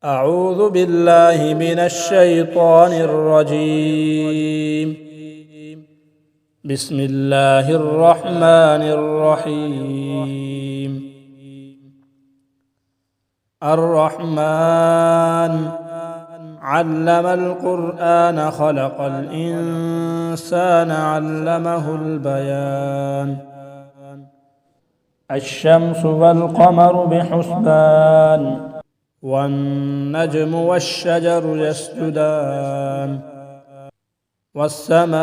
أعوذ بالله من الشيطان الرجيم. بسم الله الرحمن الرحيم. الرحمن علم القرآن خلق الإنسان علمه البيان. الشمس والقمر بحسبان والنجم والشجر يسجدان والسماء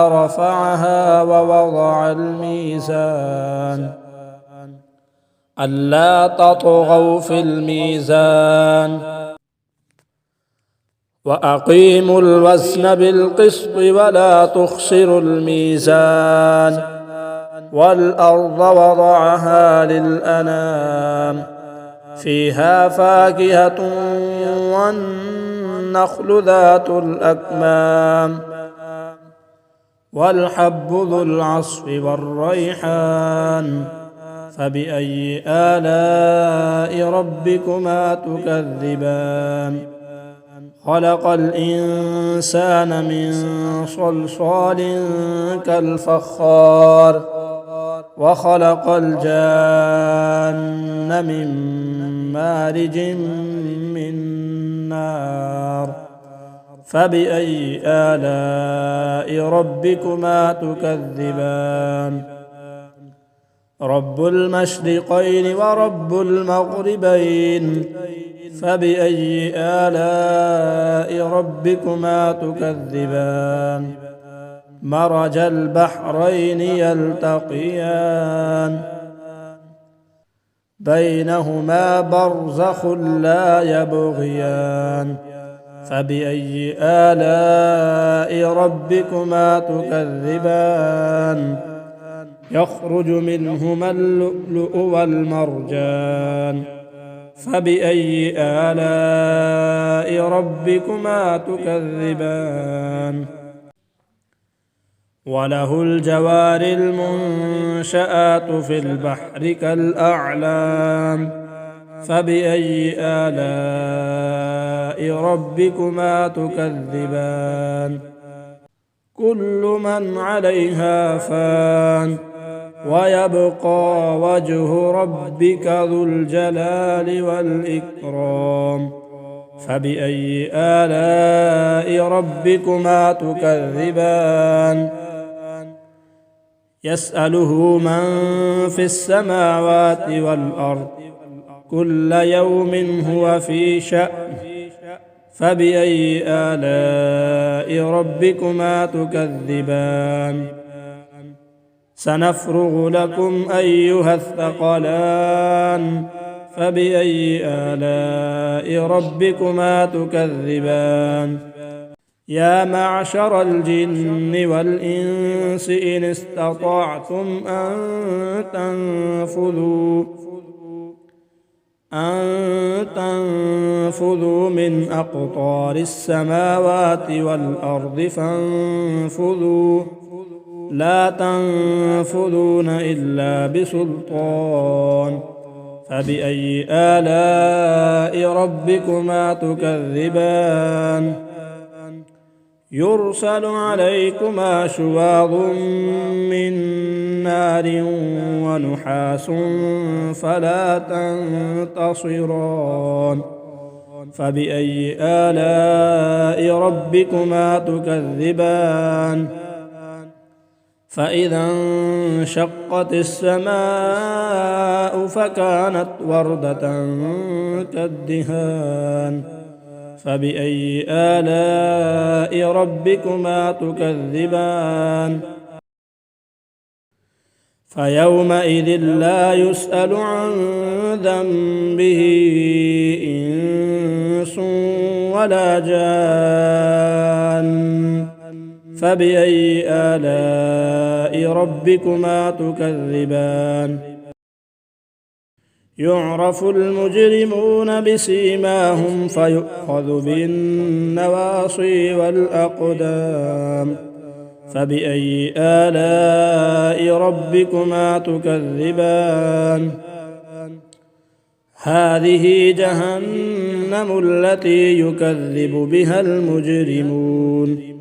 رفعها ووضع الميزان ألا تطغوا في الميزان وأقيموا الوزن بالقسط ولا تخسروا الميزان والأرض وضعها للأنام فيها فاكهة والنخل ذات الأكمام والحب ذو العصف والريحان فبأي آلاء ربكما تكذبان خلق الإنسان من صلصال كالفخار وخلق الجان من مارج من نار فبأي آلاء ربكما تكذبان رب المشرقين ورب المغربين فبأي آلاء ربكما تكذبان مرج البحرين يلتقيان بينهما برزخ لا يبغيان فبأي آلاء ربكما تكذبان يخرج منهما اللؤلؤ والمرجان فبأي آلاء ربكما تكذبان وله الجوار المنشآت في البحر كالأعلام فبأي آلاء ربكما تكذبان كل من عليها فان ويبقى وجه ربك ذو الجلال والإكرام فبأي آلاء ربكما تكذبان يسأله من في السماوات والأرض كل يوم هو في شأن فبأي آلاء ربكما تكذبان سنفرغ لكم أيها الثقلان فبأي آلاء ربكما تكذبان يا معشر الجن والإنس إن استطعتم أن تنفذوا من أقطار السماوات والأرض فانفذوا لا تنفذون إلا بسلطان فبأي آلاء ربكما تكذبان يرسل عليكما شواظ من نار ونحاس فلا تنتصران فبأي آلاء ربكما تكذبان فإذا انشقت السماء فكانت وردة كالدهان فبأي آلاء ربكما تكذبان فيومئذ لا يسأل عن ذنبه إنس ولا جان فبأي آلاء ربكما تكذبان يعرف المجرمون بسيماهم فيؤخذ بالنواصي والأقدام فبأي آلاء ربكما تكذبان هذه جهنم التي يكذب بها المجرمون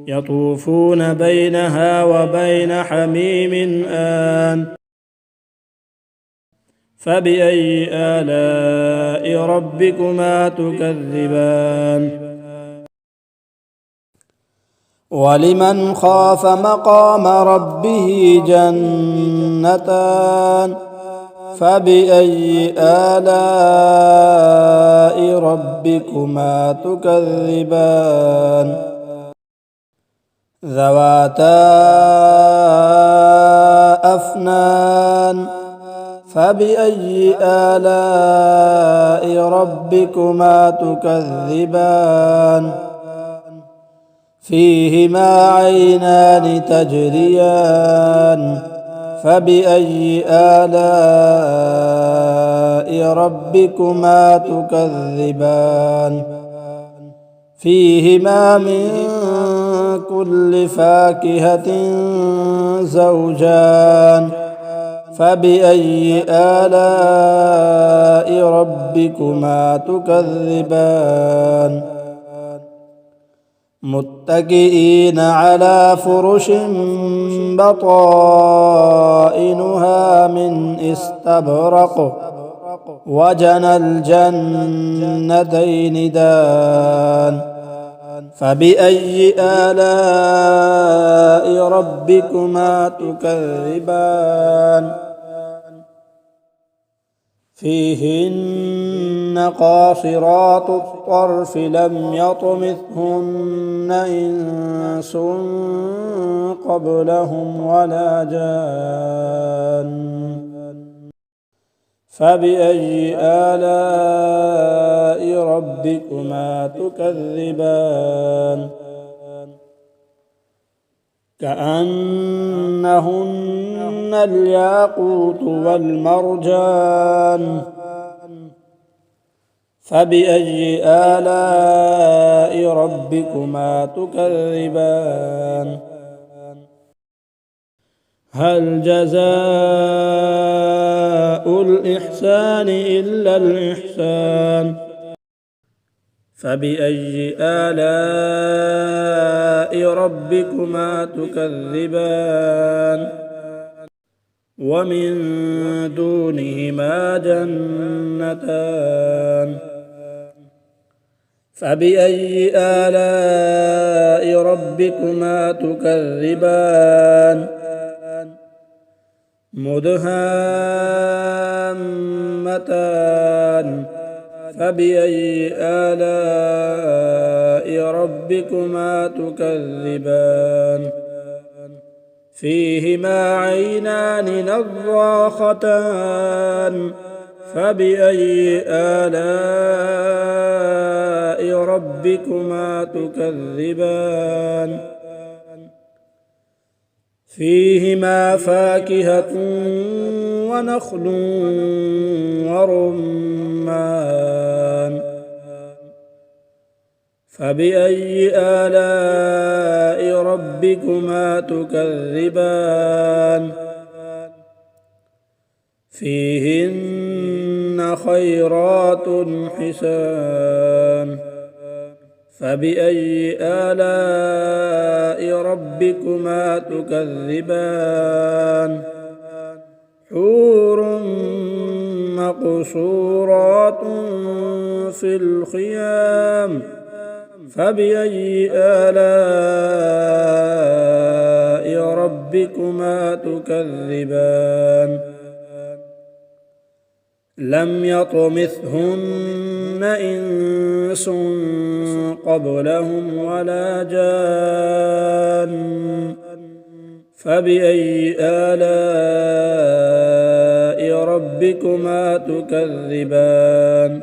يطوفون بينها وبين حميم آن فبأي آلاء ربكما تكذبان ولمن خاف مقام ربه جنتان فبأي آلاء ربكما تكذبان ذواتا أفنان فبأي آلاء ربكما تكذبان فيهما عينان تجريان فبأي آلاء ربكما تكذبان فيهما من كل فاكهة زوجان فبأي آلاء ربكما تكذبان متكئين على فرش بطائنها من استبرق وجنى الجنتين دان فبأي آلاء ربكما تكذبان فيهن قاصرات الطرف لم يطمثهن إنس قبلهم ولا جان فبأي آلاء ربكما تكذبان كأنهن الياقوت والمرجان فبأي آلاء ربكما تكذبان هل جزاء الإحسان إلا الإحسان فبأي آلاء ربكما تكذبان ومن دونهما جنتان فبأي آلاء ربكما تكذبان مدهامتان فبأي آلاء ربكما تكذبان فيهما عينان نضاختان فبأي آلاء ربكما تكذبان فيهما فاكهة ونخل ورمان فبأي آلاء ربكما تكذبان فيهن خيرات حسان فبأي آلاء ربكما تكذبان حور مقصورات في الخيام فبأي آلاء ربكما تكذبان لم يطمثهن إنس قبلهم ولا جان فبأي آلاء ربكما تكذبان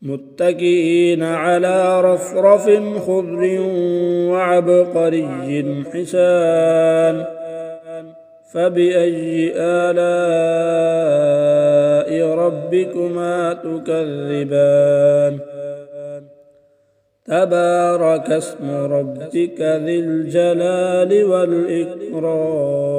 متكئين على رفرف خضر وعبقري حسان فبأي آلاء ربكما تكذبان تبارك اسم ربك ذي الجلال والإكرام